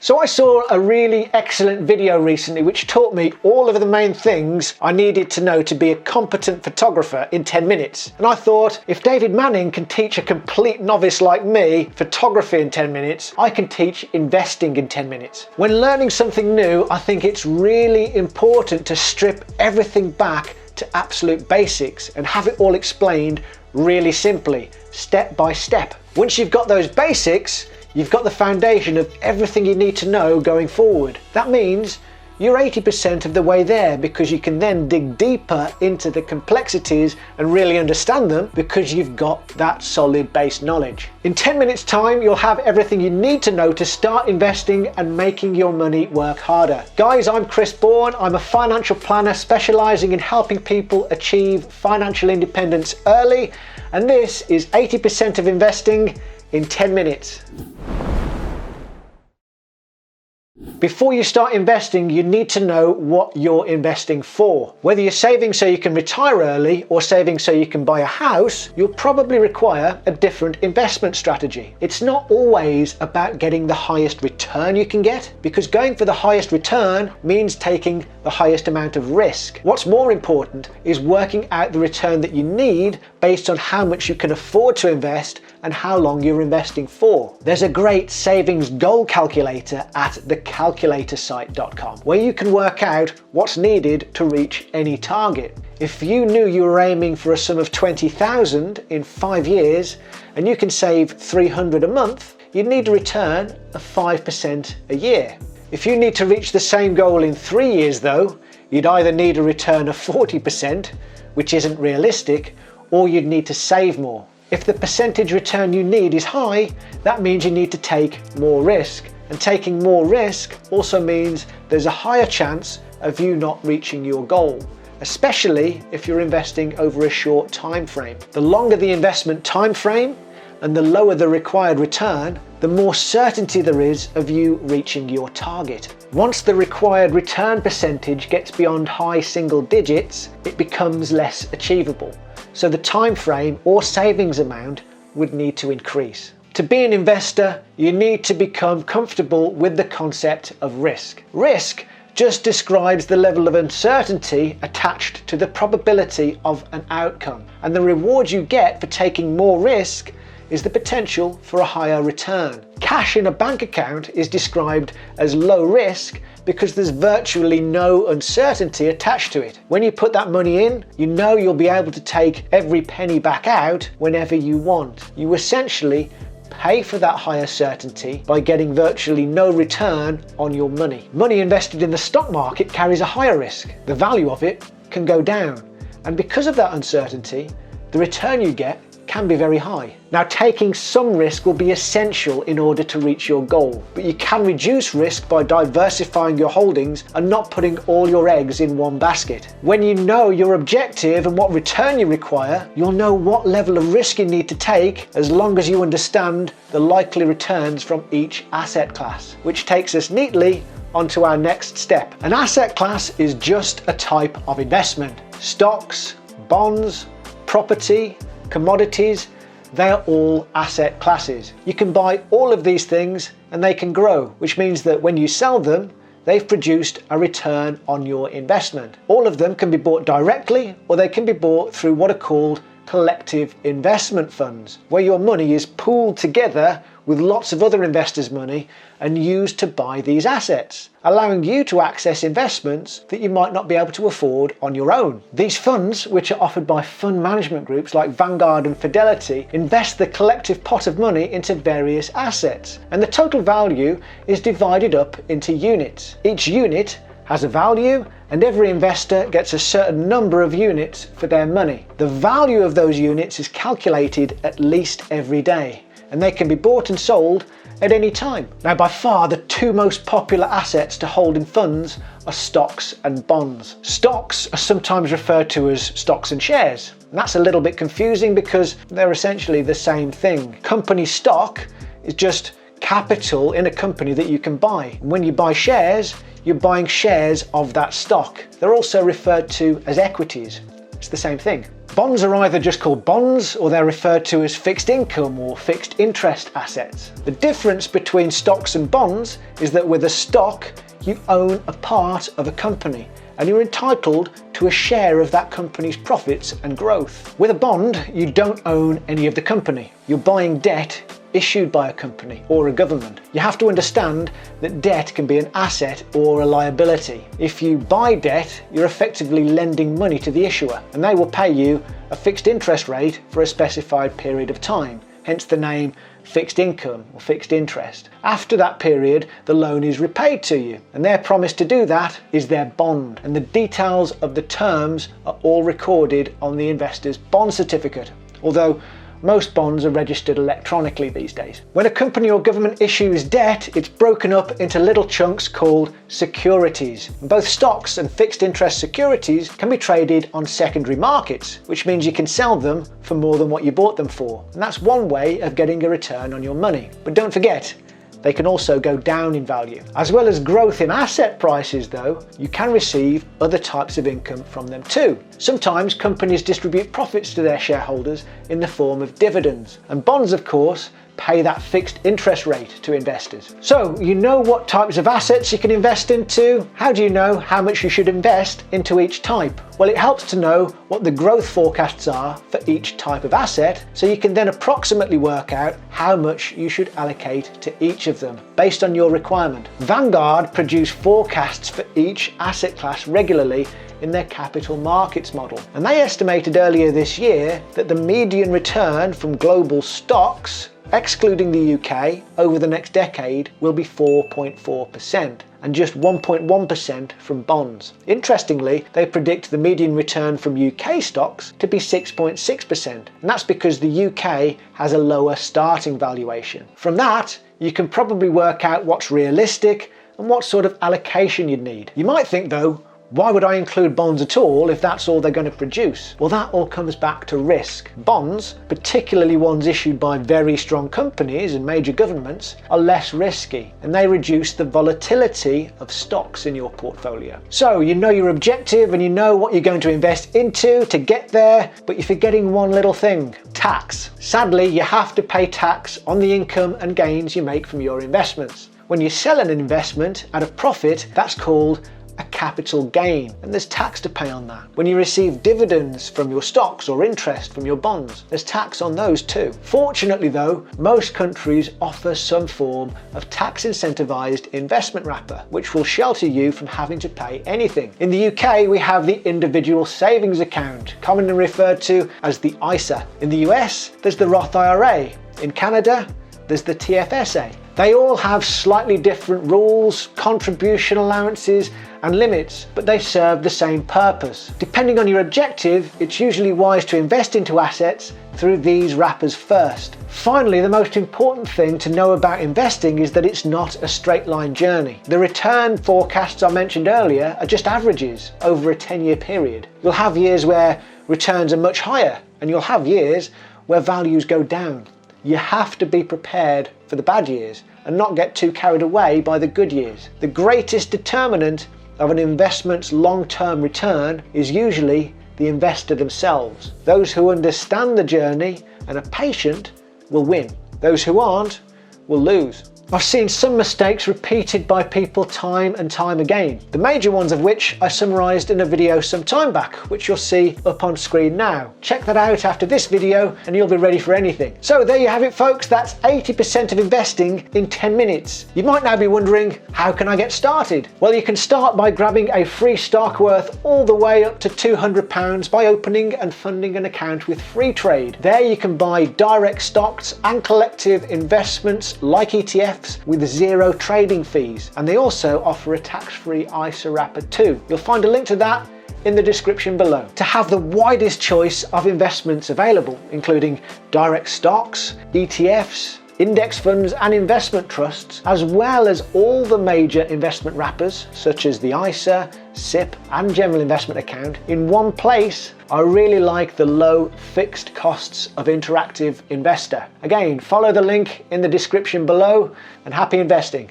So I saw a really excellent video recently which taught me all of the main things I needed to know to be a competent photographer in 10 minutes. And I thought, if David Manning can teach a complete novice like me photography in 10 minutes, I can teach investing in 10 minutes. When learning something new, I think it's really important to strip everything back to absolute basics and have it all explained really simply, step by step. Once you've got those basics, you've got the foundation of everything you need to know going forward. That means you're 80% of the way there, because you can then dig deeper into the complexities and really understand them because you've got that solid base knowledge. In 10 minutes time, you'll have everything you need to know to start investing and making your money work harder. Guys, I'm Bourne. I'm a financial planner specializing in helping people achieve financial independence early. And this is 80% of investing in 10 minutes. Before you start investing, you need to know what you're investing for. Whether you're saving so you can retire early or saving so you can buy a house, you'll probably require a different investment strategy. It's not always about getting the highest return you can get, because going for the highest return means taking the highest amount of risk. What's more important is working out the return that you need based on how much you can afford to invest and how long you're investing for. There's a great savings goal calculator at thecalculatorsite.com where you can work out what's needed to reach any target. If you knew you were aiming for a sum of 20,000 in 5 years and you can save 300 a month, you'd need a return of 5% a year. If you need to reach the same goal in 3 years though, you'd either need a return of 40%, which isn't realistic, or you'd need to save more. If the percentage return you need is high, that means you need to take more risk. And taking more risk also means there's a higher chance of you not reaching your goal, especially if you're investing over a short time frame. The longer the investment time frame and the lower the required return, the more certainty there is of you reaching your target. Once the required return percentage gets beyond high single digits, it becomes less achievable. So the time frame or savings amount would need to increase. To be an investor, you need to become comfortable with the concept of risk. Risk just describes the level of uncertainty attached to the probability of an outcome, and the reward you get for taking more risk is the potential for a higher return. Cash in a bank account is described as low risk because there's virtually no uncertainty attached to it. When you put that money in, you know you'll be able to take every penny back out whenever you want. You essentially pay for that higher certainty by getting virtually no return on your money. Money invested in the stock market carries a higher risk. The value of it can go down, and because of that uncertainty, the return you get can be very high. Now, taking some risk will be essential in order to reach your goal, but you can reduce risk by diversifying your holdings and not putting all your eggs in one basket. When you know your objective and what return you require, you'll know what level of risk you need to take as long as you understand the likely returns from each asset class, which takes us neatly onto our next step. An asset class is just a type of investment. Stocks, bonds, property, commodities, they are all asset classes. You can buy all of these things and they can grow, which means that when you sell them, they've produced a return on your investment. All of them can be bought directly, or they can be bought through what are called collective investment funds, where your money is pooled together with lots of other investors' money and used to buy these assets, allowing you to access investments that you might not be able to afford on your own. These funds, which are offered by fund management groups like Vanguard and Fidelity, invest the collective pot of money into various assets, and the total value is divided up into units. Each unit has a value, and every investor gets a certain number of units for their money. The value of those units is calculated at least every day, and they can be bought and sold at any time. Now, by far the two most popular assets to hold in funds are stocks and bonds. Stocks are sometimes referred to as stocks and shares. And that's a little bit confusing because they're essentially the same thing. Company stock is just capital in a company that you can buy. When you buy shares, you're buying shares of that stock. They're also referred to as equities. It's the same thing. Bonds are either just called bonds or they're referred to as fixed income or fixed interest assets. The difference between stocks and bonds is that with a stock, you own a part of a company and you're entitled to a share of that company's profits and growth. With a bond, you don't own any of the company. You're buying debt issued by a company or a government. You have to understand that debt can be an asset or a liability. If you buy debt, you're effectively lending money to the issuer, and they will pay you a fixed interest rate for a specified period of time, hence the name fixed income or fixed interest. After that period, the loan is repaid to you, and their promise to do that is their bond, and the details of the terms are all recorded on the investor's bond certificate, although most bonds are registered electronically these days. When a company or government issues debt, it's broken up into little chunks called securities. Both stocks and fixed interest securities can be traded on secondary markets, which means you can sell them for more than what you bought them for. And that's one way of getting a return on your money. But don't forget, they can also go down in value. As well as growth in asset prices though, you can receive other types of income from them too. Sometimes companies distribute profits to their shareholders in the form of dividends. And bonds, of course, pay that fixed interest rate to investors. So you know what types of assets you can invest into. How do you know how much you should invest into each type? Well, it helps to know what the growth forecasts are for each type of asset, so you can then approximately work out how much you should allocate to each of them based on your requirement. Vanguard produce forecasts for each asset class regularly in their capital markets model, and they estimated earlier this year that the median return from global stocks, excluding the UK, over the next decade will be 4.4%, and just 1.1% from bonds. Interestingly, they predict the median return from UK stocks to be 6.6%, and that's because the UK has a lower starting valuation. From that, you can probably work out what's realistic and what sort of allocation you'd need. You might think though, why would I include bonds at all if that's all they're going to produce? Well, that all comes back to risk. Bonds, particularly ones issued by very strong companies and major governments, are less risky, and they reduce the volatility of stocks in your portfolio. So you know your objective and you know what you're going to invest into to get there, but you're forgetting one little thing: tax. Sadly, you have to pay tax on the income and gains you make from your investments. When you sell an investment at a profit, that's called a capital gain, and there's tax to pay on that. When you receive dividends from your stocks or interest from your bonds, there's tax on those too. Fortunately though, most countries offer some form of tax incentivized investment wrapper, which will shelter you from having to pay anything. In the UK, we have the individual savings account, commonly referred to as the ISA. In the US, there's the Roth IRA. In Canada, there's the TFSA. They all have slightly different rules, contribution allowances and limits, but they serve the same purpose. Depending on your objective, it's usually wise to invest into assets through these wrappers first. Finally, the most important thing to know about investing is that it's not a straight line journey. The return forecasts I mentioned earlier are just averages over a 10-year period. You'll have years where returns are much higher, and you'll have years where values go down. You have to be prepared for the bad years and not get too carried away by the good years. The greatest determinant of an investment's long-term return is usually the investor themselves. Those who understand the journey and are patient will win. Those who aren't will lose. I've seen some mistakes repeated by people time and time again, the major ones of which I summarised in a video some time back, which you'll see up on screen now. Check that out after this video and you'll be ready for anything. So there you have it folks, that's 80% of investing in 10 minutes. You might now be wondering, how can I get started? Well, you can start by grabbing a free stock worth all the way up to £200 by opening and funding an account with Free Trade. There you can buy direct stocks and collective investments like ETFs with zero trading fees, and they also offer a tax-free ISA wrapper too. You'll find a link to that in the description below. To have the widest choice of investments available, including direct stocks, ETFs, index funds and investment trusts, as well as all the major investment wrappers such as the ISA, SIP and general investment account in one place, I really like the low fixed costs of Interactive Investor. Again, follow the link in the description below and happy investing.